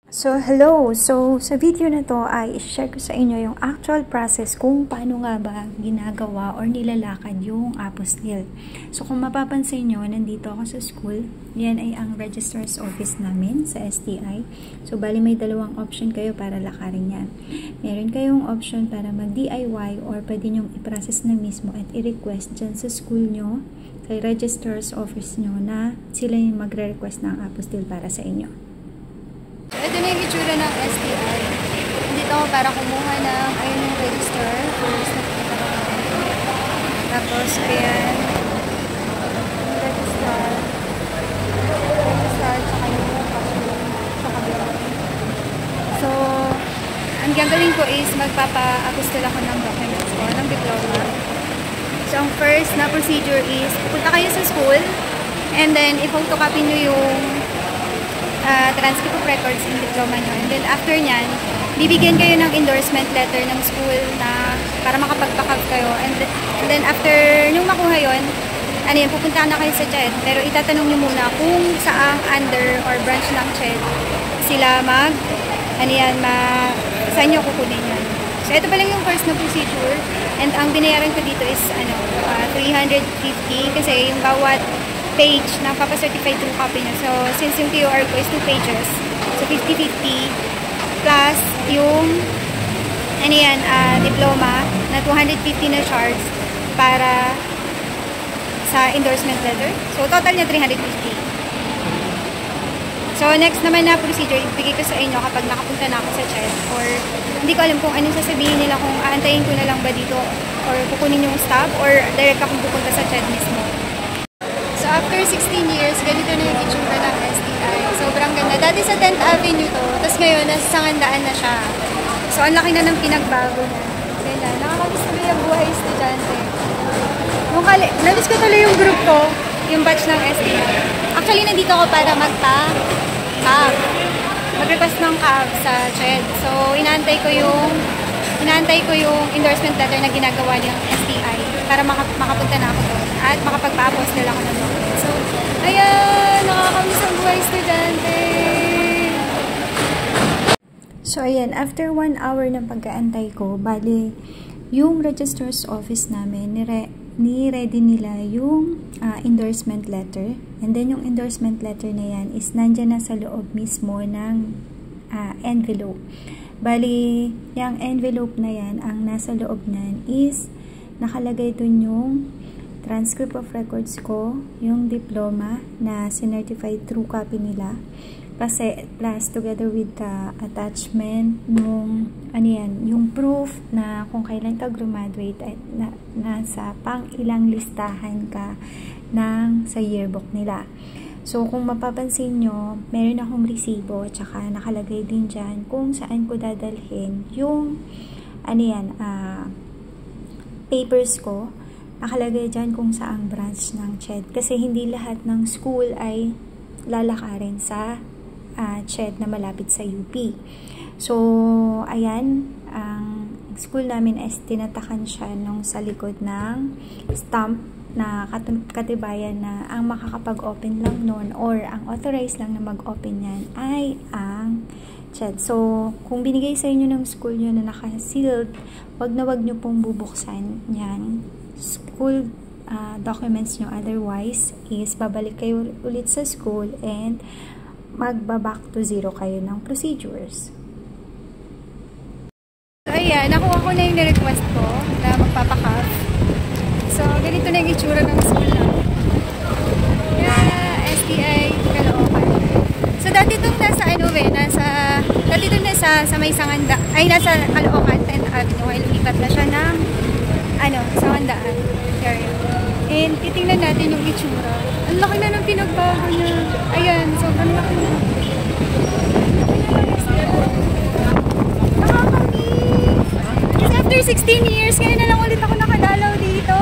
So, hello! So, sa video na to ay i-share ko sa inyo yung actual process kung paano nga ba ginagawa or nilalakad yung apostille. So, kung mapapansin nyo, nandito ako sa school. Yan ay ang registrar's office namin sa STI. So, bali may dalawang option kayo para lakarin yan. Meron kayong option para mag-DIY or pwede nyong i-process na mismo at i-request dyan sa school nyo, kay registrar's office nyo na sila yung magre-request ng apostille para sa inyo. So, ito na yung itsura ng STI. Dito ako para kumuha ng, ayun yung register. Tapos, ayan. Register. Register, tsaka yung sa kabila. So, ang gagawin ko is magpapa-apostille ako ng documents ko, ng diploma. So, ang first na procedure is, pupunta kayo sa school, and then, i-photocopy nyo yung transcript of records in diploma nyo. And then after nyan, bibigyan kayo ng endorsement letter ng school na para makapagpakab kayo. And then after nung makuha yon, ano yun, pupunta na kayo sa CHED. Pero itatanong nyo muna kung saang under or branch ng CHED sila saan nyo kukunin yan. So ito pa lang yung first na procedure. And ang binayaran ko dito is 350 kasi yung bawat page na papacertified true copy nyo. So, since yung QR ko is 2 pages, so 50-50 plus yung diploma na 250 na shards para sa endorsement letter. So, total niya 350. So, next naman na procedure, ibigay ko sa inyo kapag nakapunta na ako sa CHED or hindi ko alam kung anong sasabihin nila, kung aantayin ko na lang ba dito or kukunin yung stop or direct akong pupunta sa CHED mismo. After 16 years, ganito na yung itsura ng STI. Sobrang ganda. Dati sa 10th Avenue to, tapos ngayon, nasa Sangandaan na siya. So, ang laki na ng pinagbago na. Kaya nakakamiss tuloy yung buhay estudyante. Namiss ko tuloy yung group ko, yung batch ng STI. Actually, nandito ako para mag-CAV. Mag-request ng CAV sa CHED. So, inaantay ko yung endorsement letter na ginagawa ng STI para makapunta na ako doon at makapagpa-apostille ako na doon. So, ayan, nakakamiss ang buhay estudyante. So, ayan, after 1 hour ng pag-aantay ko, bali, yung registrar's office namin, ni-ready nila yung endorsement letter. And then, yung endorsement letter na yan is nandyan na sa loob mismo ng envelope. Bali, yung envelope na yan, ang nasa loob nan is nakalagay dun yung transcript of records ko, yung diploma na sinertified true copy nila, plus together with the attachment nung yung proof na kung kailan ka graduate at nasa pang ilang listahan ka sa yearbook nila. So, kung mapapansin nyo, meron akong resibo at saka nakalagay din dyan kung saan ko dadalhin yung papers ko. Nakalagay dyan kung saang branch ng CHED. Kasi hindi lahat ng school ay lalakarin sa CHED na malapit sa UP. So, ayan, ang school namin is tinatakan siya nung sa likod ng stamp na katibayan na ang makakapag-open lang nun or ang authorized lang na mag-open yan ay ang CHED. So, kung binigay sa inyo ng school nyo na naka-sealed, wag nyo pong bubuksan yan. School documents nyo, otherwise is babalik kayo ulit sa school and magba-back to zero kayo ng procedures. So, ayan, nakuha ko na yung request ko na magpapakaf. So, ganito na yung itsura ng school namin. Yeah, STI, Caloocan. So, dati itong dati itong nasa may Sangandaan, ay nasa Caloocan, 10th Avenue, ay lumipat na siya ng, Sangandaan area. And, titingnan natin yung itsura. Ang laki na ng pinagbago niya. Ayan, sobrang laki na. Nakakamiss! Kasi after 16 years, ngayon na lang ulit ako nakadalaw dito.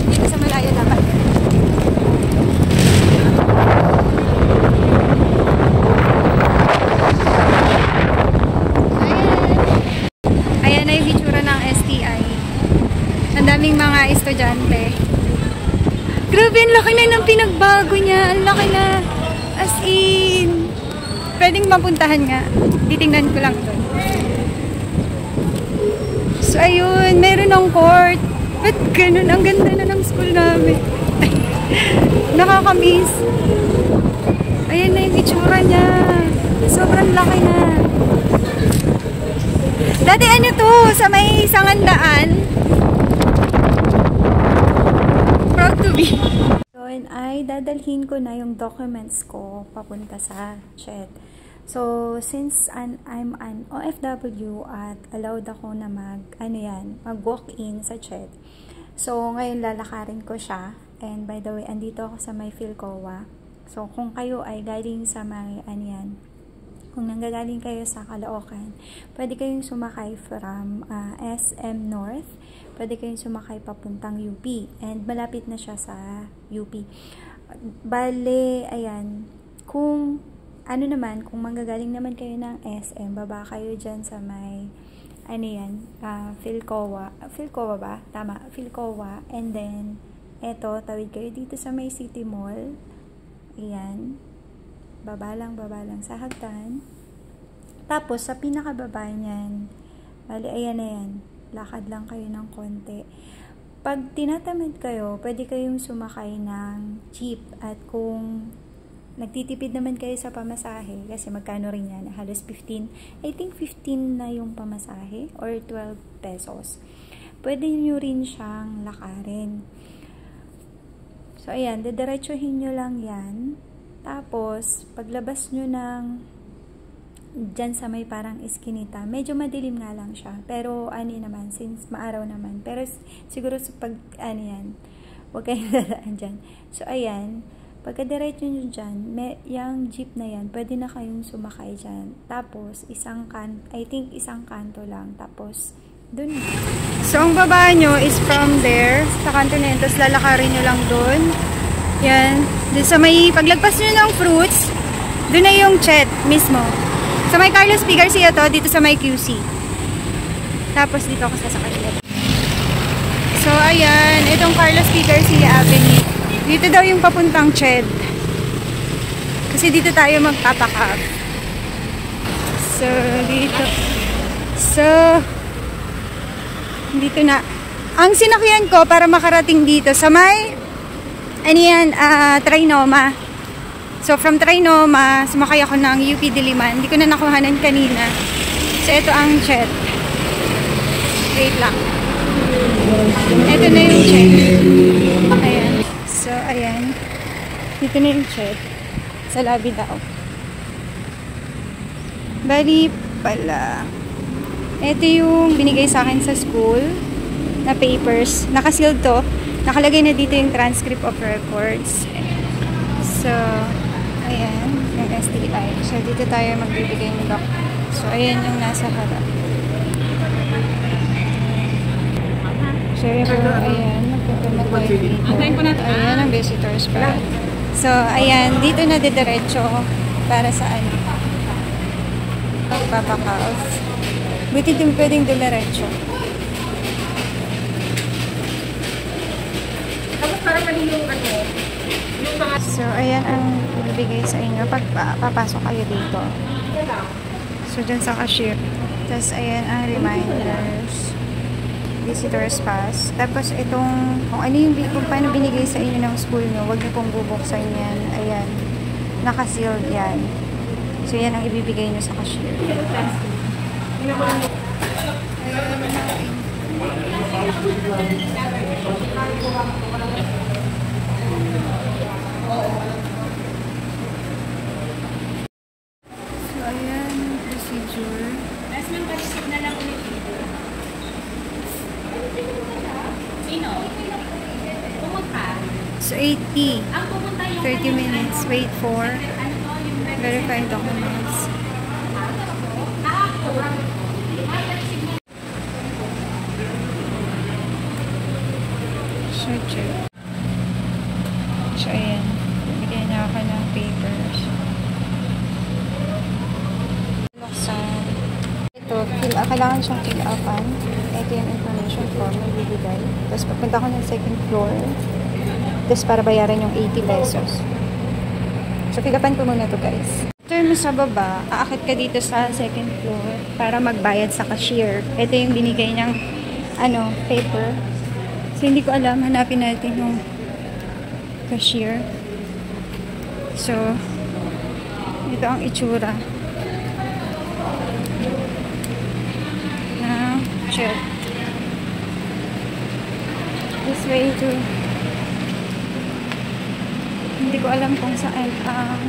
Dito sa malayo dapat. estudyante. Grabe, ang laki na ng pinagbago niya. Ang laki na. As in, pwedeng mapuntahan nga. Titingnan ko lang doon. So, ayun, meron ng court. Ba't ganun? Ang ganda na ng school namin. Nakakamiss. Ayan na yung itsura niya. Sobrang laki na. Dati ano to, sa may Sangandaan. Proud to be. So, ay dadalhin ko na yung documents ko papunta sa CHED. So, since I'm an OFW at allowed ako na mag-walk-in sa CHED. So, ngayon lalakarin ko siya. And by the way, andito ako sa may Philcoa. So, kung kayo ay galing sa may kung nanggagaling kayo sa Caloocan, pwede kayong sumakay from SM North. Pwede kayong sumakay papuntang UP. And malapit na siya sa UP. Bale, ayan, kung kung manggagaling naman kayo ng SM, baba kayo dyan sa may Philcoa. Philcoa ba? Tama, Philcoa. And then, eto, tawid kayo dito sa may City Mall. Ayan. Baba lang sa hagdan. Tapos, sa pinakababa niyan, bali, ayan na yan. Lakad lang kayo ng konti. Pag tinatamad kayo, pwede kayong sumakay ng jeep. At kung nagtitipid naman kayo sa pamasahe, kasi magkano rin yan, halos 15. I think 15 na yung pamasahe, or 12 pesos. Pwede nyo rin siyang lakarin. So, ayan, didiretsuhin nyo lang yan. Tapos, paglabas nyo ng dyan sa may parang iskinita, medyo madilim nga lang siya. Pero, naman, since maaraw naman. Pero, siguro sa pag, huwag kayong dadaan dyan. So, ayan, pagkadiretso nyo dyan, yung jeep na yan, pwede na kayong sumakay dyan. Tapos, isang kanto lang. Tapos, dun. So, ang baba nyo is from there, sa kanto na yun, tapos lalakarin nyo lang dun. Yan. Dun sa may, paglagpas nyo ng fruits, dun na yung CHED mismo. Sa may Carlos P. Garcia to, dito sa may QC. Tapos, dito ako sasakay. So, ayan, itong Carlos P. Garcia Avenue. Dito daw yung papuntang CHED. Kasi dito tayo magpapakab. So, dito. So, dito na. Ang sinakyan ko para makarating dito sa may Trinoma. So from Trinoma, sumakay ako ng UP Diliman. Hindi ko na nakuhanan kanina. So ito ang CHED. Wait lang. Ito na yung CHED. Ayan. So ayan. Dito na yung CHED. Sa lobby daw. Bali pala. Ito yung binigay sa akin sa school na papers. Nakasealed to. Nakalagay na dito yung transcript of records. So, ayan. Yung STI. So, dito tayo magbibigay ng doc. So, ayan yung nasa harap. So, ayan. Magpapamag tayo dito. Ayan ang visitors pa. So, ayan. Dito na didiretso para sa pagpapakaw. Buti din pwedeng dumiretso. Tapos parang mali yung yung mga... So, ayan ang ibibigay sa inyo pag papasok kayo dito. So, dyan sa cashier. Tapos, ayan ang reminders. Visitors pass. Tapos, itong, kung paano binigay sa inyo ng school nyo, huwag nyo pong bubuksan yan. Ayan. Naka-sealed yan. So, yan ang ibibigay nyo sa cashier. So, ayan, procedure. So, 80. 30 minutes. Wait for verifying documents. So, check. So, ayan. Bigyan na ako ng papers. Buksan. Ito, fill kailangan siyang fill upan. Ito yung information form na bibigay. Tapos papunta ko ng second floor. Tapos para bayaran yung 80 pesos. So, fill upan ko muna to guys. After mo sa baba, aakit ka dito sa second floor para magbayad sa cashier. Ito yung binigay niyang paper. So, hindi ko alam. Hanapin natin yung cashier. So, ito ang itsura ng check. This way to... Hindi ko alam kung saan ang...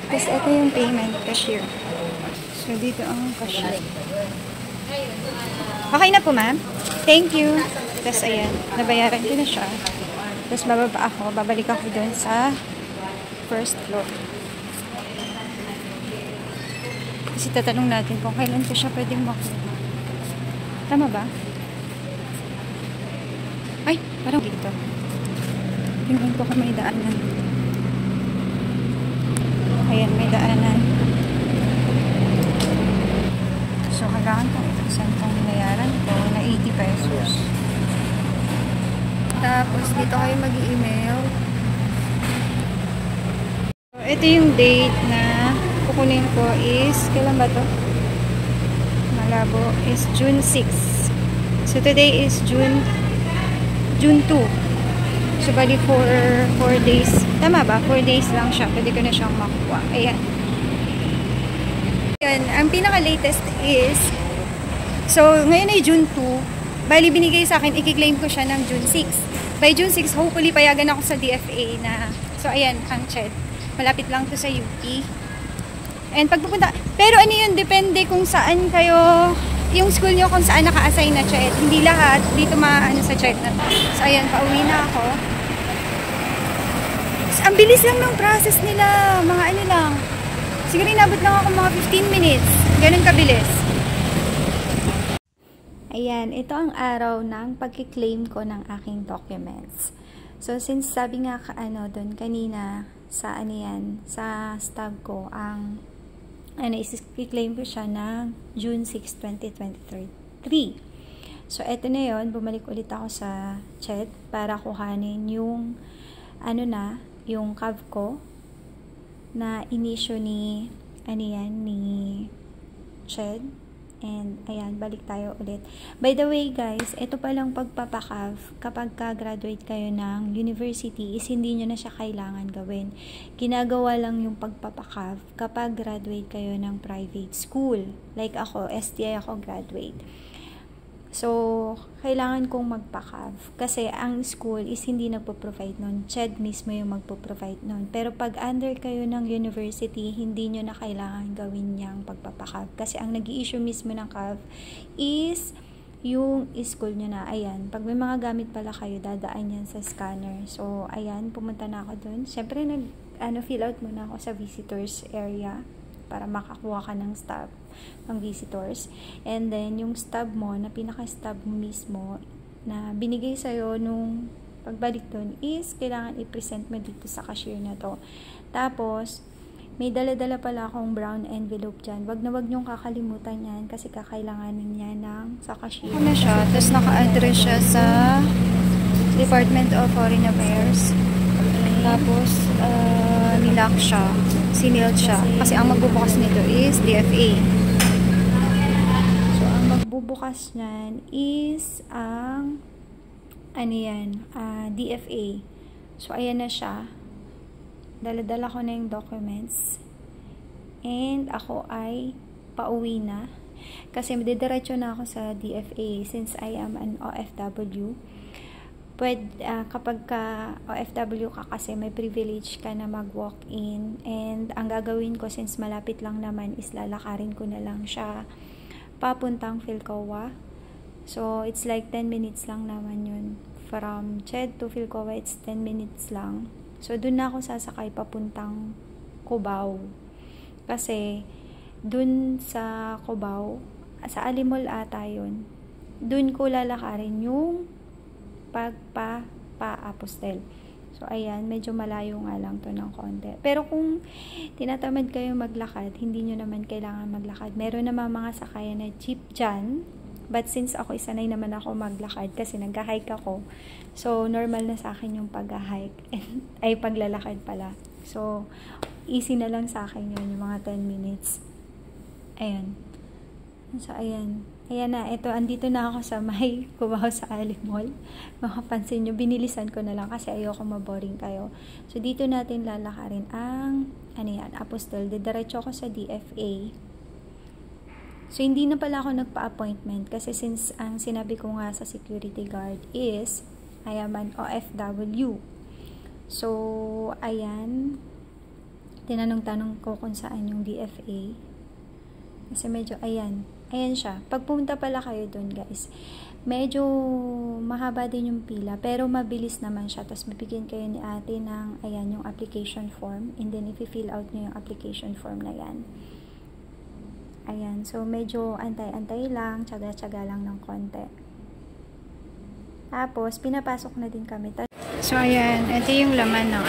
Tapos ito yung payment cashier. So, dito ang cashier. Okay na po, ma'am. Thank you. Tapos, ayan. Nabayaran ko na siya. Tapos, bababa ako. Babalik ako dun sa first floor. Kasi tatanong natin kung kailan ko siya pwedeng makuha. Tama ba? Ay, parang dito. Tingnan ko kung may daanan. Ayan, may daanan. So, kailangan ko ito saan kong nayaran ko na 80 pesos. Tapos, dito kayo mag-email. So, ito yung date na kukunin ko is, kailan ba to? Malabo, is June 6. So, today is June 2. So, bali 4 days. Tama ba? 4 days lang siya. Pwede ko na siyang makuha. Ayan. Ayan. Ang pinaka-latest is, so, ngayon ay June 2. Bali, binigay sa akin, i-claim ko siya ng June 6. By June 6, hopefully, payagan ako sa DFA na, so, ayan, ang CHED. Malapit lang to sa UP. And pagpupunta, pero ano yun, depende kung saan kayo, yung school nyo kung saan naka-assign na CHED. Hindi lahat, dito maano sa CHED na. So, ayan, pauwi na ako. Ang bilis lang ng process nila. Mga ano lang. Siguro inabot lang ako mga 15 minutes. Ganun kabilis. Ayan, ito ang araw ng pagkiklaim ko ng aking documents. So, since sabi nga doon kanina sa sa stub ko, ang i-claim ko siya ng June 6, 2023. So, eto na yun. Bumalik ulit ako sa CHED para kuhanin yung yung CAV ko na inisyo ni CHED. And ayan, balik tayo ulit. By the way guys, ito palang pagpapakav, kapag ka-graduate kayo ng university, is hindi nyo na siya kailangan gawin. Ginagawa lang yung pagpapakav kapag graduate kayo ng private school. Like ako, STI ako graduate. So, kailangan kong magpa-CAV. Kasi ang school is hindi nagpo-provide nun. CHED mismo yung magpo-provide nun. Pero pag under kayo ng university, hindi nyo na kailangan gawin niyang pagpapa-CAV. Kasi ang nag-i-issue mismo ng CAV is yung school nyo na. Ayan, pag may mga gamit pala kayo, dadaan yan sa scanner. So, ayan, pumunta na ako dun. Siyempre, fill out muna ako sa visitors area para makakuha ka ng stub ng visitors. And then, yung stub mo, na pinaka-stub mo mismo, na binigay sa'yo nung pagbalik dun, is kailangan i-present mo dito sa cashier na to. Tapos, may dala-dala pala akong brown envelope dyan. Wag nyong kakalimutan yan kasi kakailanganin niya sa cashier. Ano siya? Tapos naka-address siya sa Department of Foreign Affairs. Tapos, nilock siya. Siniled siya. Kasi ang magbubukas nito is DFA. So, ang magbubukas niyan is ang DFA. So, ayan na siya. Dala-dala ko na yung documents. And ako ay pauwi na. Kasi didiretso na ako sa DFA since I am an OFW. Kapag OFW ka kasi may privilege ka na mag-walk-in, and ang gagawin ko since malapit lang naman is lalakarin ko na lang siya papuntang Philcoa. So it's like 10 minutes lang naman yun. From CHED to Philcoa, it's 10 minutes lang. So dun na ako sasakay papuntang Cubao. Kasi dun sa Cubao, sa Alimol ata yun, dun ko lalakarin yung pagpa-apostel. So, ayan, medyo malayo nga lang to ng konti. Pero kung tinatamad kayo maglakad, hindi nyo naman kailangan maglakad. Meron naman mga sakayan na jeep dyan. But since ako, sanay naman ako maglakad kasi nag-hike ako. So, normal na sa akin yung pag-hike. Ay, paglalakad pala. So, easy na lang sa akin yun, yung mga 10 minutes. Ayan. So, ayan. Ayan na, ito, andito na ako sa may Cubao sa Ali Mall. Makapansin nyo, binilisan ko na lang kasi ayoko maboring kayo. So, dito natin lalakarin ang, Apostol. Diretso ako sa DFA. So, hindi na pala ako nagpa-appointment kasi since ang sinabi ko nga sa security guard is, I am an OFW. So, ayan. Tinanong-tanong ko kung saan yung DFA. Kasi medyo, ayan siya. Pag pumunta pala kayo dun, guys, medyo mahaba din yung pila, pero mabilis naman siya. Tapos mabigyan kayo ni ate ng, ayan, yung application form. And then, if you fill out nyo yung application form na yan. Ayan. So, medyo antay-antay lang, tsaga-tsaga lang ng konti. Tapos, pinapasok na din kami. So, ayan. Ito yung laman ng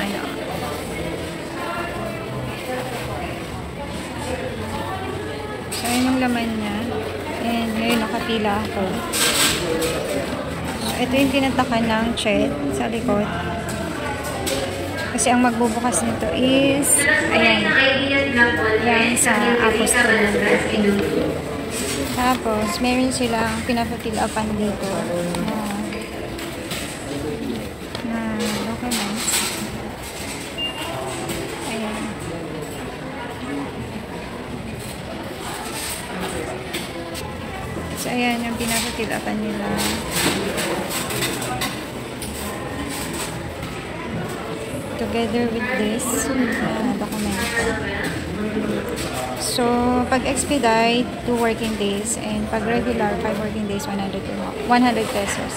So, ayan yung laman niya. And ngayon nakapila ako. So, ito yung tinatakan ng chat sa likod. Kasi ang magbubukas nito is, ayan. Yan sa Apostol. Tapos, meron silang pinapafill upan dito. Na documents. Ayan. So, ayan yung pinapafill upan nila. Together with this documento. So, pag expedite, 2 working days. And pag regular, 5 working days, 100 pesos.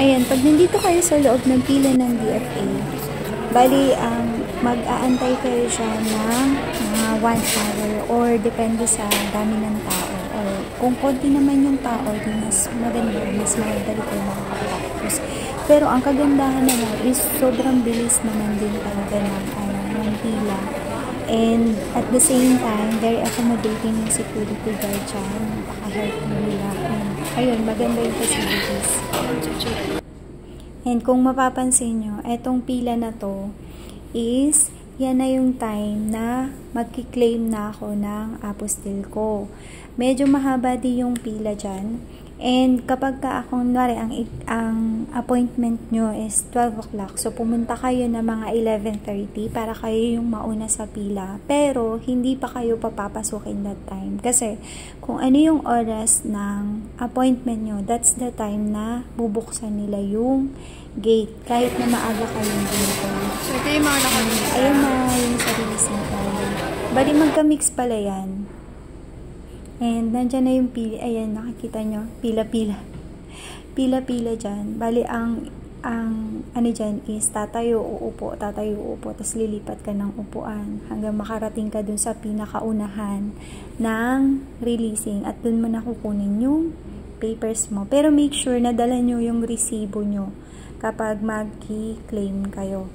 Ayan, pag nandito kayo sa loob ng pila ng DFA, bali, mag-aantay kayo siya ng mga 1 hour or depende sa dami ng tao. Or kung konti naman yung tao, di mas maganda, mas madali kayo makakapagtapos. Pero ang kagandahan naman is sobrang bilis naman din talaga ng pila. And at the same time, very accommodating yung security guard dyan. Napaka-helpful nila. And ayun, maganda yung facilities. And kung mapapansin nyo, etong pila na to is, yan na yung time na magki-claim na ako ng apostil ko. Medyo mahaba din yung pila dyan. And kapag kunwari, ang appointment nyo is 12 o'clock. So, pumunta kayo na mga 11:30 para kayo yung mauna sa pila. Pero, hindi pa kayo papapasukin that time. Kasi, kung ano yung oras ng appointment nyo, that's the time na bubuksan nila yung gate. Kahit na maaga kayong dito. So, ito yung mga nakalita. Ayun na yung sarili sa tayo. Bali, magka-mix pala yan. And, nandyan na yung pila. Ayan, nakikita nyo. Pila-pila. Pila-pila dyan. Bali, ang ano dyan is tatayo, uupo, tapos lilipat ka ng upuan hanggang makarating ka dun sa pinakaunahan ng releasing at dun mo nakukunin yung papers mo. Pero make sure na dala nyo yung resibo nyo kapag mag-claim kayo.